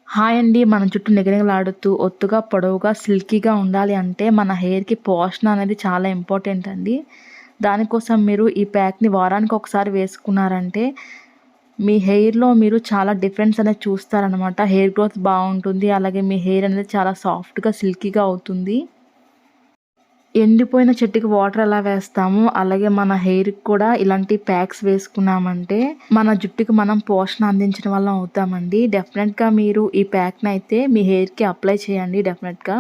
Hi అండి. మన జుట్టు నిగనిగలాడుతూ, ఒత్తుగా, పొడవుగా, సిల్కీగా ఉండాలి అంటే మన హెయిర్‌కి పోషణ అనేది చాలా ఇంపార్టెంట్ అండి. దానికోసం మీరు ఈ ప్యాక్‌ని వారానికి ఒకసారి వేసుకున్నారంటే, మీ హెయిర్‌లో మీరు చాలా డిఫరెన్స్ అనేది చూస్తారనమాట. హెయిర్ గ్రోత్ బావుంటుంది. అలాగే మీ హెయిర్ అనేది చాలా సాఫ్ట్‌గా, సిల్కీగా అవుతుంది. ఎండిపోయిన చెట్టుకి వాటర్ ఎలా వేస్తామో, అలాగే మన హెయిర్‌కి కూడా ఇలాంటి ప్యాక్స్ వేసుకున్నామంటే, మన జుట్టుకి మనం పోషణ అందించిన వాళ్ళం అవుతామండి. డెఫినెట్‌గా మీరు ఈ ప్యాక్‌నయితే మీ హెయిర్‌కి అప్లై చేయండి డెఫినెట్‌గా.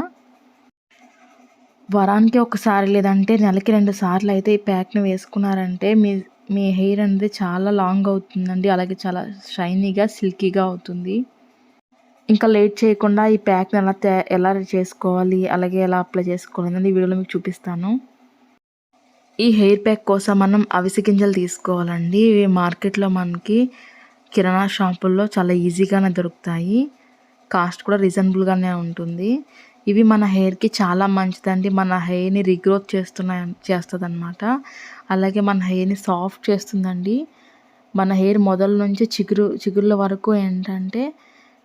వారానికి ఒకసారి లేదంటే నెలకి 2 సార్లయితే ఈ ప్యాక్‌ని వేసుకున్నారంటే, మీ హెయిర్ అనేది చాలా లాంగ్ అవుతుందండి. అలాగే చాలా షైనీగా, సిల్కీగా అవుతుంది. ఇంకా లేట్ చేయకుండా ఈ ప్యాక్‌ని ఎలా చేసుకోవాలి, అలాగే ఎలా అప్లై చేసుకోవాలనేది ఈ వీడియోలో మీకు చూపిస్తాను. ఈ హెయిర్ ప్యాక్ కోసం మనం అవిసె గింజలు తీసుకోవాలండి. ఇవి మార్కెట్‌లో మనకి కిరాణా షాపుల్లో చాలా ఈజీగానే దొరుకుతాయి. కాస్ట్ కూడా రీజనబుల్‌గానే ఉంటుంది. ఇవి మన హెయిర్‌కి చాలా మంచిదండి. మన హెయిర్‌ని రీగ్రోత్ చేస్తదనమాట. అలాగే మన హెయిర్‌ని సాఫ్ట్ చేస్తుందండి. మన హెయిర్ మొదల నుంచి చిగుర్ల వరకు ఏంటంటే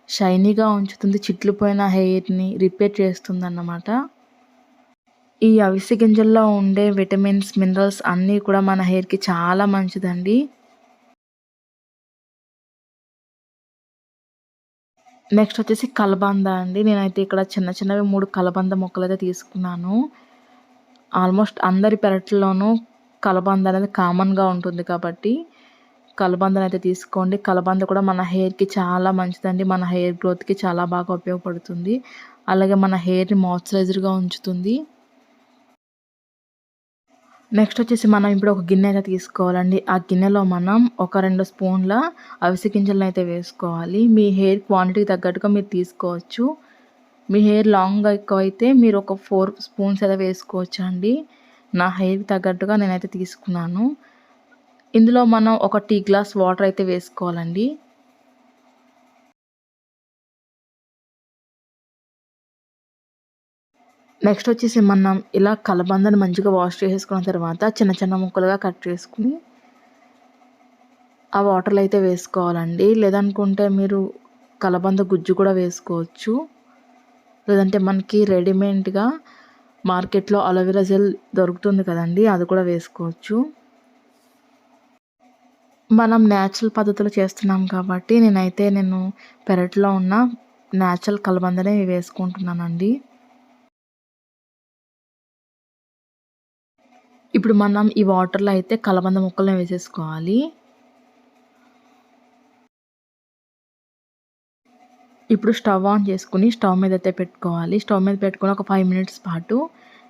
షైనీగా ఉంచుతుంది. చిట్లిపోయిన హెయిర్‌ని రిపేర్ చేస్తుందన్నమాట. ఈ అవిసె గింజల్లో ఉండే విటమిన్స్, మినరల్స్ అన్నీ కూడా మన హెయిర్‌కి చాలా మంచిదండి. నెక్స్ట్ వచ్చేసి కలబంద అండి. నేనైతే ఇక్కడ చిన్న చిన్నవి 3 కలబంద మొక్కలైతే తీసుకున్నాను. ఆల్మోస్ట్ అందరి పెరట్లోనూ కలబంద అనేది కామన్‌గా ఉంటుంది కాబట్టి, కలబందనైతే తీసుకోండి. కలబంద కూడా మన హెయిర్‌కి చాలా మంచిదండి. మన హెయిర్ గ్రోత్‌కి చాలా బాగా ఉపయోగపడుతుంది. అలాగే మన హెయిర్‌ని మాయిశ్చరైజర్‌గా ఉంచుతుంది. నెక్స్ట్ వచ్చేసి మనం ఇప్పుడు ఒక గిన్నె అయితే తీసుకోవాలండి. ఆ గిన్నెలో మనం ఒక 2 స్పూన్ల అవిసె గింజలనైతే వేసుకోవాలి. మీ హెయిర్ క్వాంటిటీకి తగ్గట్టుగా మీరు తీసుకోవచ్చు. మీ హెయిర్ లాంగ్‌గా ఎక్కువైతే మీరు ఒక 4 స్పూన్స్ అయితే వేసుకోవచ్చండి. నా హెయిర్‌కి తగ్గట్టుగా నేనైతే తీసుకున్నాను. ఇందులో మనం ఒక టీ గ్లాస్ వాటర్ అయితే వేసుకోవాలండి. నెక్స్ట్ వచ్చేసి మనం ఇలా కలబందను మంచిగా వాష్ చేసేసుకున్న తర్వాత చిన్న చిన్న ముక్కలుగా కట్ చేసుకొని ఆ వాటర్‌లో అయితే వేసుకోవాలండి. లేదనుకుంటే మీరు కలబంద గుజ్జు కూడా వేసుకోవచ్చు. లేదంటే మనకి రెడీమేడ్‌గా మార్కెట్‌లో అలోవెరా జెల్ దొరుకుతుంది కదండీ! అది కూడా వేసుకోవచ్చు. మనం నేచురల్ పద్ధతిలో చేస్తున్నాం కాబట్టి నేను పెరట్లో ఉన్న నేచురల్ కలబందనే వేసుకుంటున్నానండి. ఇప్పుడు మనం ఈ వాటర్‌లో అయితే కలబంద ముక్కల్ని వేసేసుకోవాలి. ఇప్పుడు స్టవ్ ఆన్ చేసుకొని స్టవ్ మీద అయితే పెట్టుకోవాలి. స్టవ్ మీద పెట్టుకొని ఒక 5 మినిట్స్ పాటు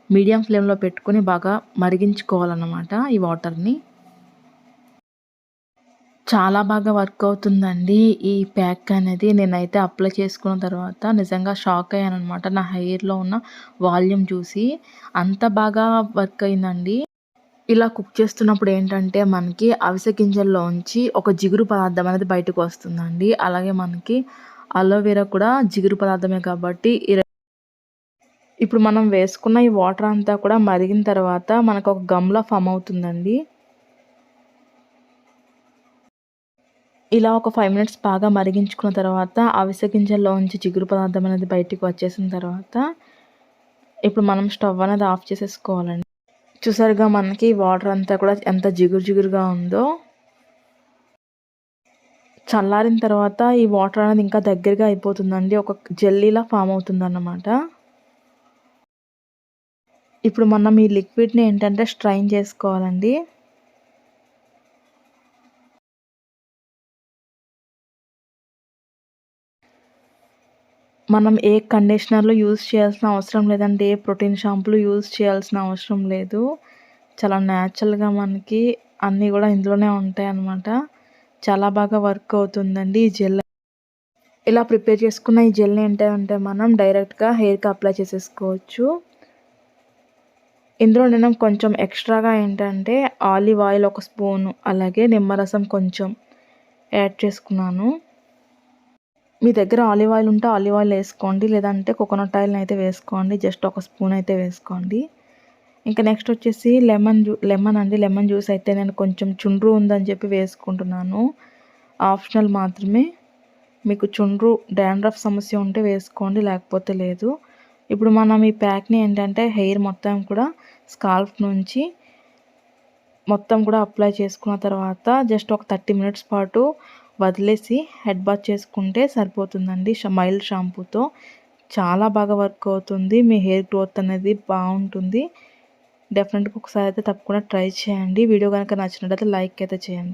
మీడియం ఫ్లేమ్‌లో పెట్టుకొని బాగా మరిగించుకోవాలన్నమాట ఈ వాటర్‌ని. చాలా బాగా వర్క్ అవుతుందండి ఈ ప్యాక్ అనేది. నేనైతే అప్లై చేసుకున్న తర్వాత నిజంగా షాక్ అయ్యాననమాట. నా హెయిర్‌లో ఉన్న వాల్యూమ్ చూసి. అంత బాగా వర్క్ అయిందండి. ఇలా కుక్ చేస్తున్నప్పుడు ఏంటంటే మనకి అవిసె గింజల్లోంచి ఒక జిగురు పదార్థం అనేది బయటకు వస్తుందండి. అలాగే మనకి అలోవెరా కూడా జిగురు పదార్థమే కాబట్టి ఇప్పుడు మనం వేసుకున్న ఈ వాటర్ అంతా కూడా మరిగిన తర్వాత మనకు ఒక గమ్‌లా ఫార్మ్ అవుతుందండి. ఇలా ఒక 5 మినిట్స్ బాగా మరిగించుకున్న తర్వాత అవిసె గింజల్లోంచి జిగురు పదార్థం అనేది బయటికి వచ్చేసిన తర్వాత ఇప్పుడు మనం స్టవ్ అనేది ఆఫ్ చేసేసుకోవాలండి. చూసారుగా మనకి వాటర్ అంతా కూడా ఎంత జిగురుగా ఉందో. చల్లారిన తర్వాత ఈ వాటర్ అనేది ఇంకా దగ్గరగా అయిపోతుందండి. ఒక జెల్లీలా ఫామ్ అవుతుందన్నమాట. ఇప్పుడు మనం ఈ లిక్విడ్‌ని ఏంటంటే స్ట్రైన్ చేసుకోవాలండి. మనం ఏ కండిషనర్‌లు యూజ్ చేయాల్సిన అవసరం లేదండి. ఏ ప్రోటీన్ షాంపూలు యూజ్ చేయాల్సిన అవసరం లేదు. చాలా న్యాచురల్‌గా మనకి అన్నీ గూడా ఇందులోనే ఉంటాయన్నమాట. చాలా బాగా వర్క్ అవుతుందండి ఈ జెల్. ఇలా ప్రిపేర్ చేసుకున్న ఈ జెల్‌ని ఏంటంటే మనం డైరెక్ట్‌గా హెయిర్‌కి అప్లై చేసేసుకోవచ్చు. ఇందులో నేను కొంచెం ఎక్స్ట్రాగా ఏంటంటే ఆలివ్ ఆయిల్ ఒక స్పూను, అలాగే నిమ్మరసం కొంచెం యాడ్ చేసుకున్నాను. మీ దగ్గర ఆలివ్ ఆయిల్ ఉంటే ఆలివ్ ఆయిల్ వేసుకోండి. లేదంటే కోకోనట్ ఆయిల్‌ని అయితే వేసుకోండి. జస్ట్ ఒక స్పూన్ అయితే వేసుకోండి. ఇంకా నెక్స్ట్ వచ్చేసి లెమన్ జ్యూస్ అయితే నేను కొంచెం చుండ్రు ఉందని చెప్పి వేసుకుంటున్నాను. ఆప్షనల్ మాత్రమే. మీకు చుండ్రు, డాండ్రఫ్ సమస్య ఉంటే వేసుకోండి, లేకపోతే లేదు. ఇప్పుడు మనం ఈ ప్యాక్‌ని ఏంటంటే హెయిర్ మొత్తం కూడా స్కాల్ప్ నుంచి మొత్తం కూడా అప్లై చేసుకున్న తర్వాత జస్ట్ ఒక 30 మినిట్స్ పాటు వదిలేసి హెడ్ బాత్ చేసుకుంటే సరిపోతుందండి. మైల్డ్ షాంపూతో చాలా బాగా వర్క్ అవుతుంది. మీ హెయిర్ గ్రోత్ అనేది బాగుంటుంది. డెఫినెట్‌గా ఒకసారి అయితే తప్పకుండా ట్రై చేయండి. వీడియో కనుక నచ్చినట్లయితే లైక్ అయితే చేయండి.